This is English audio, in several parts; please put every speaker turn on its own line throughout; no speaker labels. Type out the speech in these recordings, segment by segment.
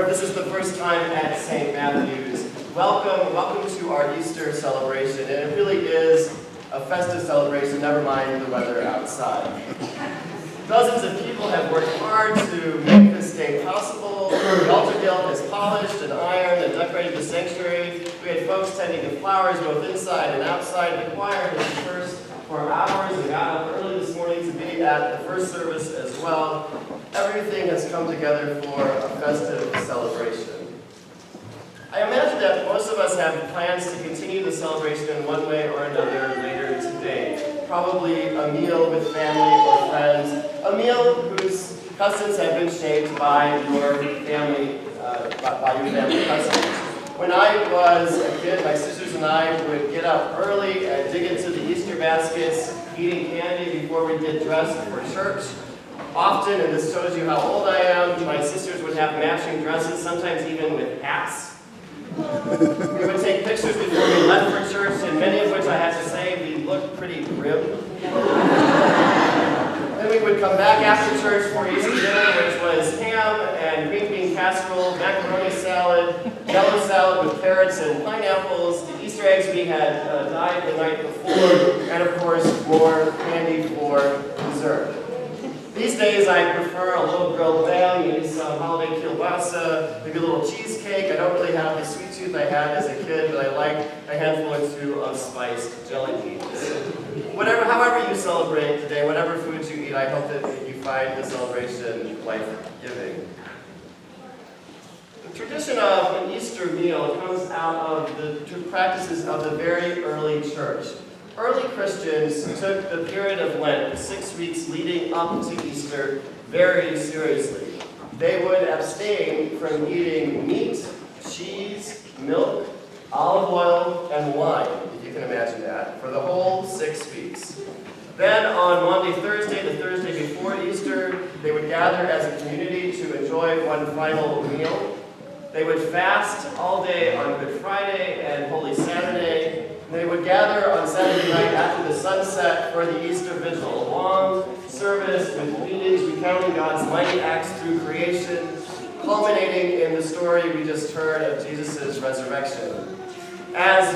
this is the first time at St. Matthew's, welcome to our Easter celebration. And it really is a festive celebration, never mind the weather outside. Dozens of people have worked hard to make this day possible. The altar guild has polished and ironed and decorated the sanctuary. We had folks tending to flowers both inside and outside. The choir has dispersed for hours and got up early this morning to be at the first service as well. Everything has come together for a festive celebration. I imagine that most of us have plans to continue the celebration in one way or another later today. Probably a meal with family or friends, a meal whose customs have been shaped by your family customs. When I was a kid, my sisters and I would get up early and dig into the Easter baskets, eating candy before we get dressed for church. Often, and this shows you how old I am, my sisters would have matching dresses, sometimes even with hats. We would take pictures before we left for church, and many of which I have to say we looked pretty grim. Then we would come back after church for Easter dinner, which was ham and green bean casserole, macaroni salad, yellow salad with carrots and pineapples, the Easter eggs we had dyed the night before, and of course more candy for dessert. These days I prefer a little grilled lamb, maybe some holiday kielbasa, maybe a little cheesecake. I don't really have the sweet tooth I had as a kid, but I like a handful or two of spiced jelly beans. However you celebrate today, whatever foods you eat, I hope that you find the celebration life-giving. The tradition of an Easter meal comes out of the practices of the very early church. Early Christians took the period of Lent, the 6 weeks leading up to Easter, very seriously. They would abstain from eating meat, cheese, milk, olive oil, and wine, if you can imagine that, for the whole 6 weeks. Then on Maundy Thursday, the Thursday before Easter, they would gather as a community to enjoy one final meal. They would fast all day on Good Friday and Holy Saturday. They would gather on Saturday night after the sunset for the Easter Vigil, a long service with readings recounting God's mighty acts through creation, culminating in the story we just heard of Jesus' resurrection. As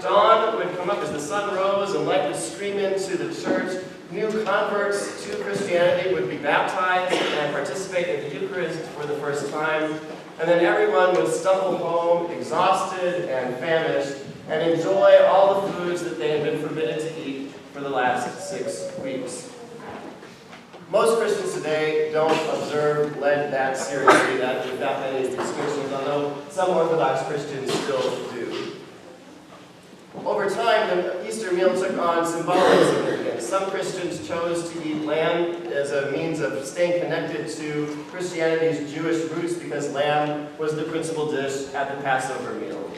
dawn would come up, as the sun rose and light would stream into the church, new converts to Christianity would be baptized and participate in the Eucharist for the first time, and then everyone would stumble home exhausted and famished, and enjoy all the foods that they had been forbidden to eat for the last 6 weeks. Most Christians today don't observe Lent that seriously, that without many restrictions, although some Orthodox Christians still do. Over time, the Easter meal took on symbolic significance. Some Christians chose to eat lamb as a means of staying connected to Christianity's Jewish roots because lamb was the principal dish at the Passover meal.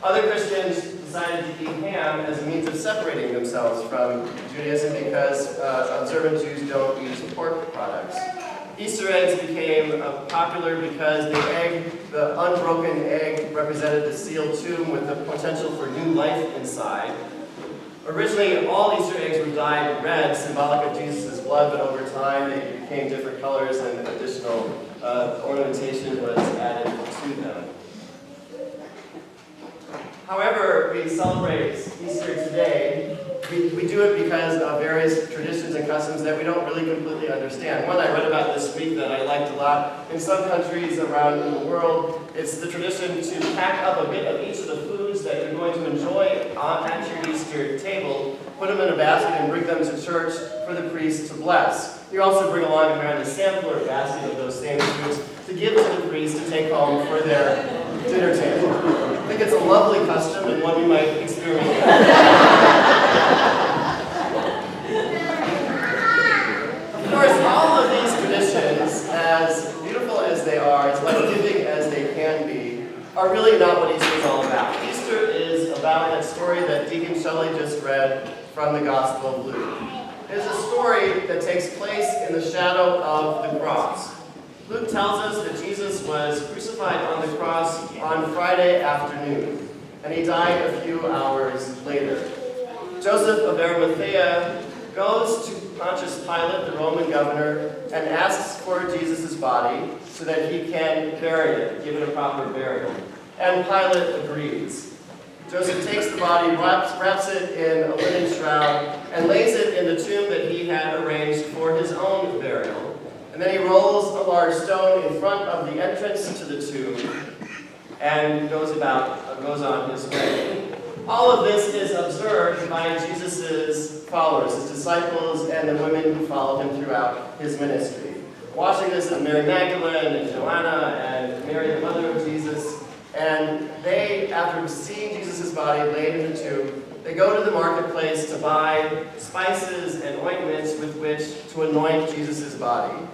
Other Christians decided to eat ham as a means of separating themselves from Judaism because observant Jews don't use pork products. Easter eggs became popular because the unbroken egg, represented the sealed tomb with the potential for new life inside. Originally, all Easter eggs were dyed red, symbolic of Jesus' blood, but over time they became different colors and additional ornamentation was added to them. However, we celebrate Easter today, we do it because of various traditions and customs that we don't really completely understand. One I read about this week that I liked a lot. In some countries around the world, it's the tradition to pack up a bit of each of the foods that you're going to enjoy at your Easter table, put them in a basket and bring them to church for the priest to bless. You also bring along a kind of sampler basket of those same foods to give to the priest to take home for their dinner table. I think it's a lovely custom and one we might experiment. Of course, all of these traditions, as beautiful as they are, as life-giving as they can be, are really not what Easter is all about. Easter is about that story that Deacon Shelley just read from the Gospel of Luke. It is a story that takes place in the shadow of the cross. Luke tells us that Jesus was crucified on the cross on Friday afternoon, and he died a few hours later. Joseph of Arimathea goes to Pontius Pilate, the Roman governor, and asks for Jesus' body so that he can bury it, give it a proper burial. And Pilate agrees. Joseph takes the body, wraps it in a linen shroud, and lays it in the tomb that he had arranged for his own burial. And then he rolls a large stone in front of the entrance to the tomb and goes on his way. All of this is observed by Jesus' followers, his disciples, and the women who followed him throughout his ministry. Watching this are Mary Magdalene and Joanna and Mary, the mother of Jesus. And they, after seeing Jesus' body laid in the tomb, they go to the marketplace to buy spices and ointments with which to anoint Jesus' body.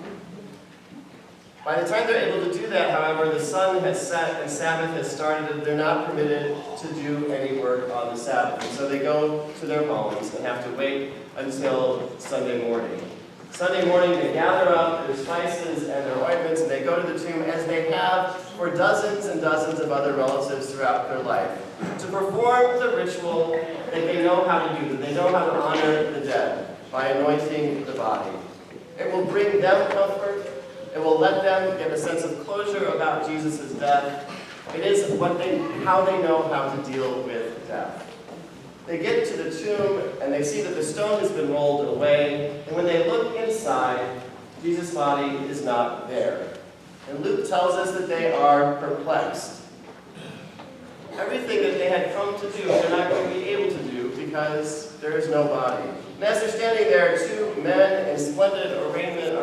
By the time they're able to do that, however, the sun has set and Sabbath has started, and they're not permitted to do any work on the Sabbath. And so they go to their homes and have to wait until Sunday morning. Sunday morning, they gather up their spices and their ointments, and they go to the tomb as they have for dozens and dozens of other relatives throughout their life, to perform the ritual that they know how to do, that they know how to honor the dead by anointing the body. It will bring them comfort. It will let them get a sense of closure about Jesus' death. It is how they know how to deal with death. They get to the tomb and they see that the stone has been rolled away, and when they look inside, Jesus' body is not there. And Luke tells us that they are perplexed. Everything that they had come to do, they're not going to be able to do because there is no body. And as they're standing there, two men in splendid arraignment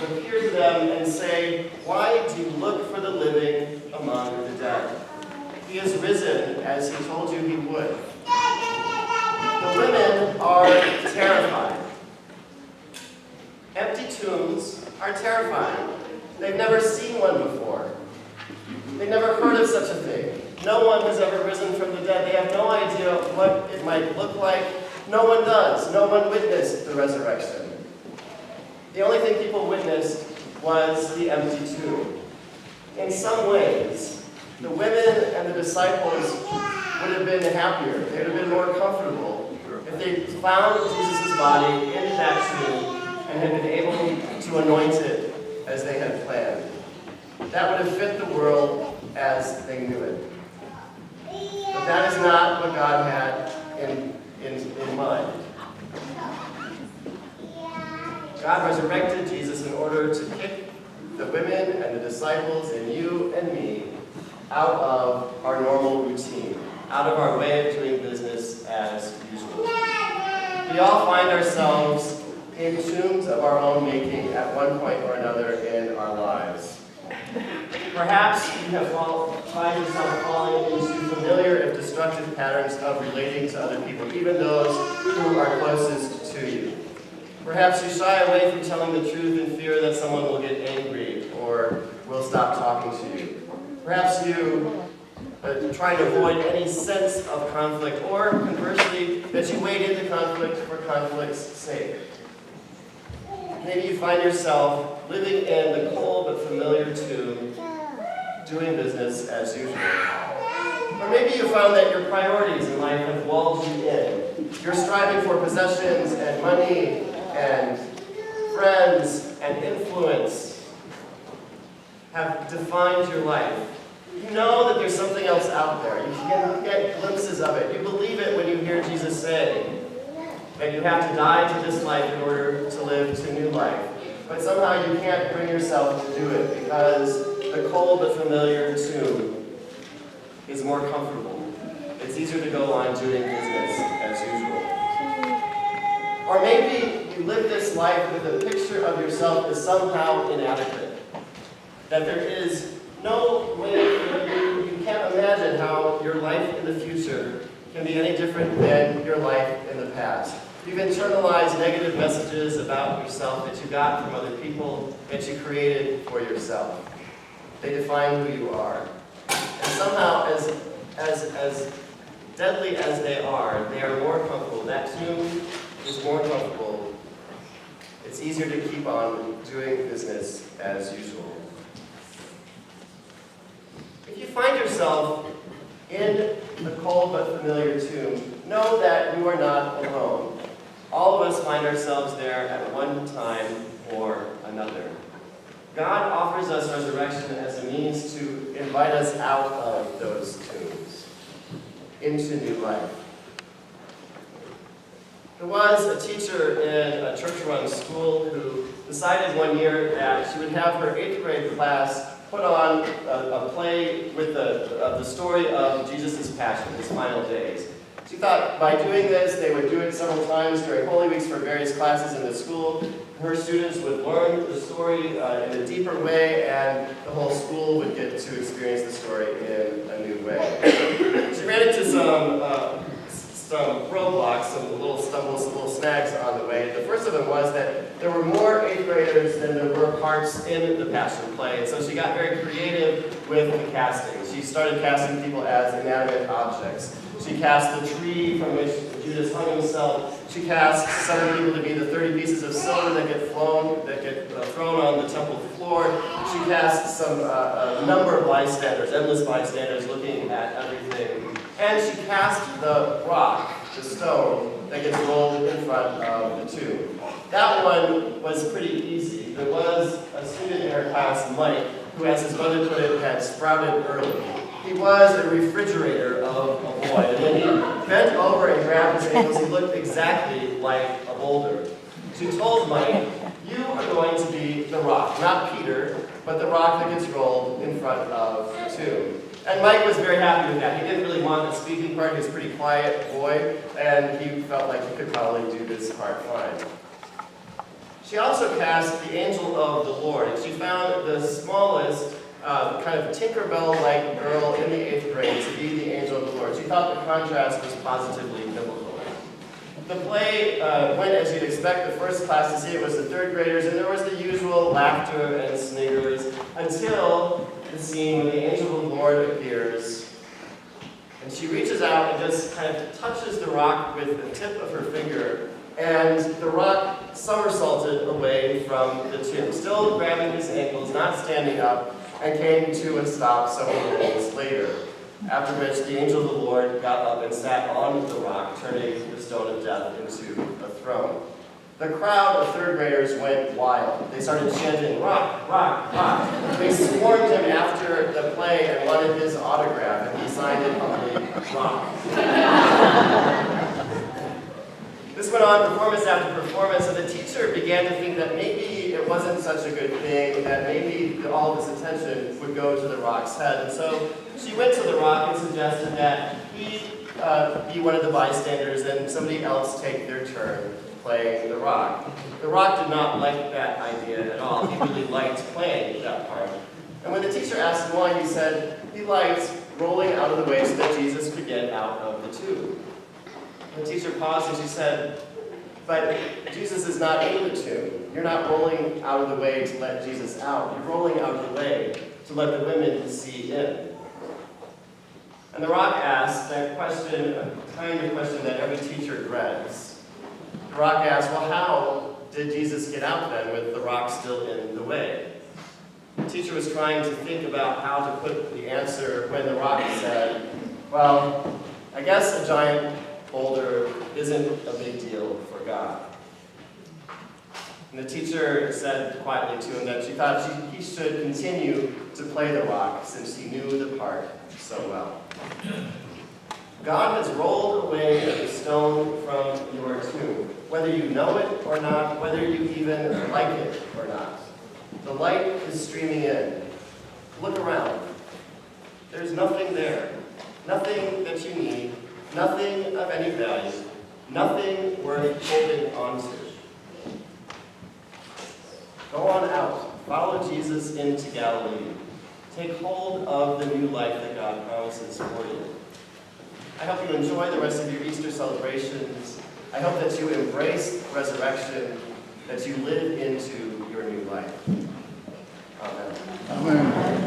appear to them and say, "Why do you look for the living among the dead? He is risen, as he told you he would." The women are terrified. Empty tombs are terrifying. They've never seen one before. They've never heard of such a thing. No one has ever risen from the dead. They have no idea what it might look like. No one does. No one witnessed the resurrection. The only thing people witnessed was the empty tomb. In some ways, the women and the disciples would have been happier. They would have been more comfortable if they found Jesus' body in that tomb and had been able to anoint it as they had planned. That would have fit the world as they knew it. But that is not what God had in mind. God resurrected Jesus in order to kick the women and the disciples and you and me out of our normal routine, out of our way of doing business as usual. We all find ourselves in tombs of our own making at one point or another in our lives. Perhaps you have find yourself falling into familiar if destructive patterns of relating to other people, even those who are closest to you. Perhaps you shy away from telling the truth in fear that someone will get angry or will stop talking to you. Perhaps you try to avoid any sense of conflict, or conversely, that you wade into conflict for conflict's sake. Maybe you find yourself living in the cold but familiar tomb, doing business as usual. Or maybe you found that your priorities in life have walled you in. You're striving for possessions and money and friends and influence have defined your life. You know that there's something else out there. You can get glimpses of it. You believe it when you hear Jesus say that you have to die to this life in order to live to new life. But somehow you can't bring yourself to do it because the cold but familiar tomb is more comfortable. It's easier to go on doing business as usual. Or maybe you live this life with a picture of yourself as somehow inadequate. That there is no way you can't imagine how your life in the future can be any different than your life in the past. You've internalized negative messages about yourself that you got from other people, that you created for yourself. They define who you are. And somehow, as deadly as they are more comfortable. That tomb is more comfortable. It's easier to keep on doing business as usual. If you find yourself in the cold but familiar tomb, know that you are not alone. All of us find ourselves there at one time or another. God offers us resurrection as a means to invite us out of those tombs into new life. There was a teacher in a church-run school who decided one year that she would have her 8th grade class put on a play with the story of Jesus' passion, his final days. She thought by doing this, they would do it several times during Holy Weeks for various classes in the school. Her students would learn the story in a deeper way, and the whole school would get to experience the story in a new way. She ran into some roadblocks, some little stumbles, some little snags on the way. The first of them was that there were more 8th graders than there were parts in the Passion play, and so she got very creative with the casting. She started casting people as inanimate objects. She cast the tree from which Judas hung himself. She cast some people to be the 30 pieces of silver that get thrown on the temple floor. She cast a number of bystanders, endless bystanders looking at everything. And she cast the rock, the stone, that gets rolled in front of the tomb. That one was pretty easy. There was a student in her class, Mike, who, as his mother put it, had sprouted early. He was a refrigerator of a boy, and when he bent over and grabbed his ankles, he looked exactly like a boulder. She told Mike, "You are going to be the rock, not Peter, but the rock that gets rolled in front of the tomb." And Mike was very happy with that. He didn't really want the speaking part. He was a pretty quiet boy, and he felt like he could probably do this part fine. She also cast the angel of the Lord, and she found the smallest kind of Tinkerbell-like girl in the 8th grade to be the angel of the Lord. She thought the contrast was positively biblical. The play went as you'd expect. The first class to see it was the 3rd graders, and there was the usual laughter and sniggers until the scene when the angel of the Lord appears. And she reaches out and just kind of touches the rock with the tip of her finger, and the rock somersaulted away from the tomb, still grabbing his ankles, not standing up, and came to a stop several minutes later, after which the angel of the Lord got up and sat on the rock, turning the stone of death into a throne. The crowd of 3rd graders went wild. They started chanting, "Rock, rock, rock." They swarmed him after the play and wanted his autograph, and he signed it on the rock. This went on performance after performance, and the teacher began to think that maybe it wasn't such a good thing, that maybe all of his attention would go to the rock's head. And so she went to the rock and suggested that he be one of the bystanders and somebody else take their turn playing the rock. The rock did not like that idea at all. He really liked playing that part. And when the teacher asked him why, he said he liked rolling out of the way so that Jesus could get out of the tomb. The teacher paused and she said, "But Jesus is not in the tomb. You're not rolling out of the way to let Jesus out. You're rolling out of the way to let the women see in." And the rock asked that question, a kind of question that every teacher dreads. The rock asked, "Well, how did Jesus get out then with the rock still in the way?" The teacher was trying to think about how to put the answer when the rock said, "Well, I guess a giant boulder isn't a big deal for God." And the teacher said quietly to him that she thought he should continue to play the rock since he knew the part so well. God has rolled away the stone from your tomb, whether you know it or not, whether you even like it or not. The light is streaming in. Look around. There's nothing there. Nothing that you need. Nothing of any value. Nothing worth holding on to. Go on out. Follow Jesus into Galilee. Take hold of the new life that God promises for you. I hope you enjoy the rest of your Easter celebrations. I hope that you embrace resurrection, that you live into your new life. Amen.
Amen.